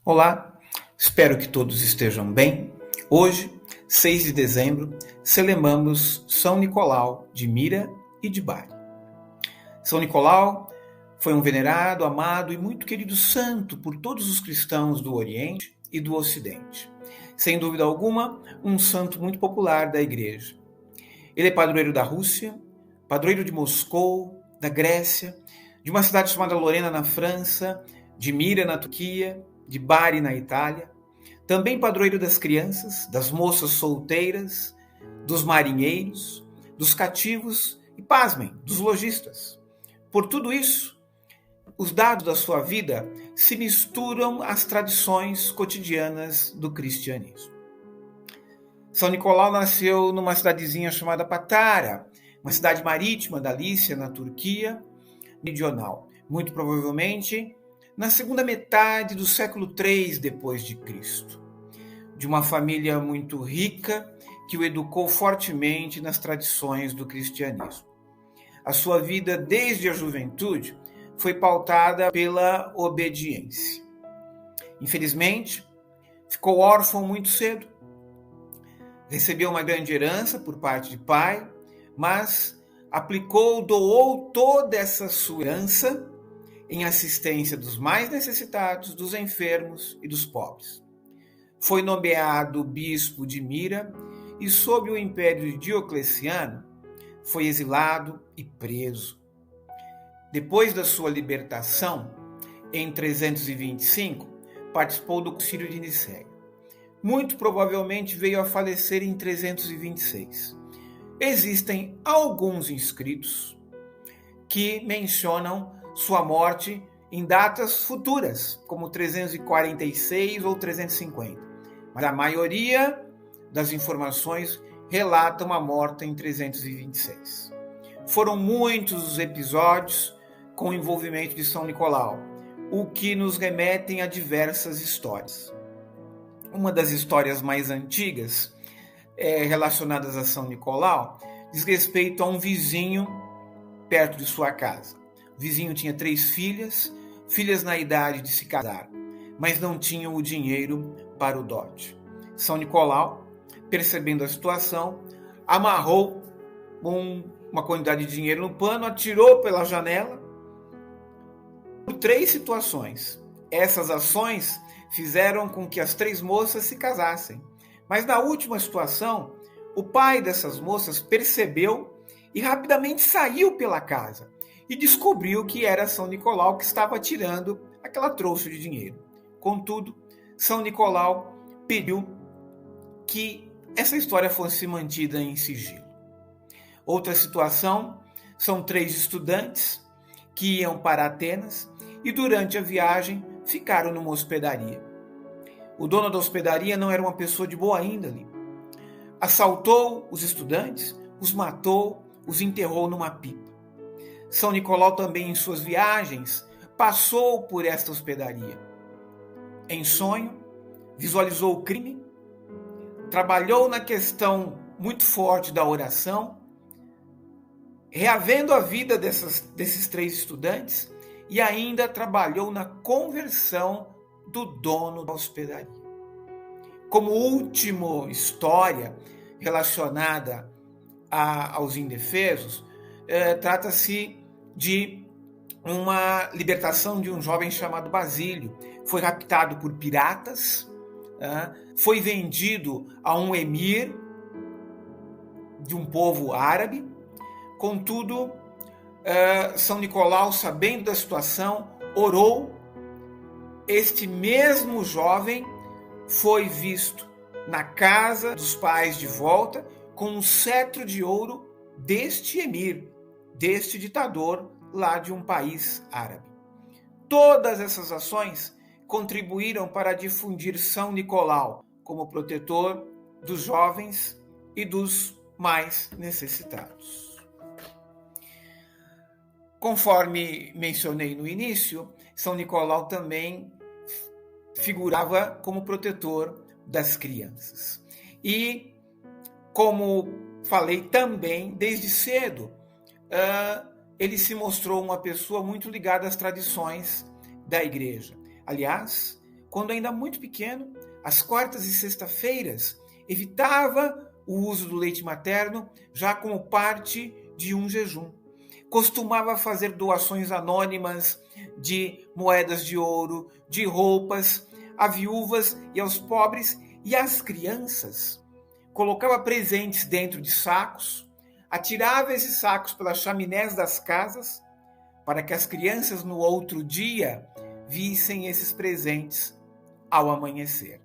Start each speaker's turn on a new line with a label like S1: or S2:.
S1: Olá, espero que todos estejam bem. Hoje, 6 de dezembro, celebramos São Nicolau de Mira e de Bari. São Nicolau foi um venerado, amado e muito querido santo por todos os cristãos do Oriente e do Ocidente. Sem dúvida alguma, um santo muito popular da Igreja. Ele é padroeiro da Rússia, padroeiro de Moscou, da Grécia, de uma cidade chamada Lorena, na França, de Mira, na Turquia, de Bari, na Itália. Também padroeiro das crianças, das moças solteiras, dos marinheiros, dos cativos e, pasmem, dos lojistas. Por tudo isso, os dados da sua vida se misturam às tradições cotidianas do cristianismo. São Nicolau nasceu numa cidadezinha chamada Patara, uma cidade marítima da Lícia, na Turquia meridional, muito provavelmente na segunda metade do século III depois de Cristo, de uma família muito rica que o educou fortemente nas tradições do cristianismo. A sua vida desde a juventude foi pautada pela obediência. Infelizmente, ficou órfão muito cedo. Recebeu uma grande herança por parte de pai, mas doou toda essa sua herança em assistência dos mais necessitados, dos enfermos e dos pobres. Foi nomeado bispo de Mira e, sob o império de Diocleciano, foi exilado e preso. Depois da sua libertação, em 325, participou do Concílio de Nicéia. Muito provavelmente veio a falecer em 326. Existem alguns inscritos que mencionam sua morte em datas futuras, como 346 ou 350. Mas a maioria das informações relatam a morte em 326. Foram muitos os episódios com o envolvimento de São Nicolau, o que nos remetem a diversas histórias. Uma das histórias mais antigas relacionadas a São Nicolau diz respeito a um vizinho perto de sua casa. O vizinho tinha 3 filhas na idade de se casar, mas não tinham o dinheiro para o dote. São Nicolau, percebendo a situação, amarrou uma quantidade de dinheiro no pano, atirou pela janela. Por 3 situações. Essas ações fizeram com que as 3 moças se casassem. Mas na última situação, o pai dessas moças percebeu e rapidamente saiu pela casa e descobriu que era São Nicolau que estava tirando aquela trouxa de dinheiro. Contudo, São Nicolau pediu que essa história fosse mantida em sigilo. Outra situação, são 3 estudantes que iam para Atenas e durante a viagem ficaram numa hospedaria. O dono da hospedaria não era uma pessoa de boa índole. Assaltou os estudantes, os matou, os enterrou numa pipa. São Nicolau também, em suas viagens, passou por esta hospedaria. Em sonho, visualizou o crime, trabalhou na questão muito forte da oração, reavendo a vida desses 3 estudantes, e ainda trabalhou na conversão do dono da hospedaria. Como última história relacionada aos indefesos, trata-se de uma libertação de um jovem chamado Basílio. Foi raptado por piratas, foi vendido a um emir de um povo árabe. Contudo, São Nicolau, sabendo da situação, orou. Este mesmo jovem foi visto na casa dos pais de volta com um cetro de ouro deste emir, deste ditador lá de um país árabe. Todas essas ações contribuíram para difundir São Nicolau como protetor dos jovens e dos mais necessitados. Conforme mencionei no início, São Nicolau também figurava como protetor das crianças. E, como falei também, desde cedo, ele se mostrou uma pessoa muito ligada às tradições da igreja. Aliás, quando ainda muito pequeno, às quartas e sexta-feiras, evitava o uso do leite materno já como parte de um jejum. Costumava fazer doações anônimas de moedas de ouro, de roupas, a viúvas e aos pobres e às crianças. Colocava presentes dentro de sacos, atirava esses sacos pelas chaminés das casas, para que as crianças no outro dia vissem esses presentes ao amanhecer.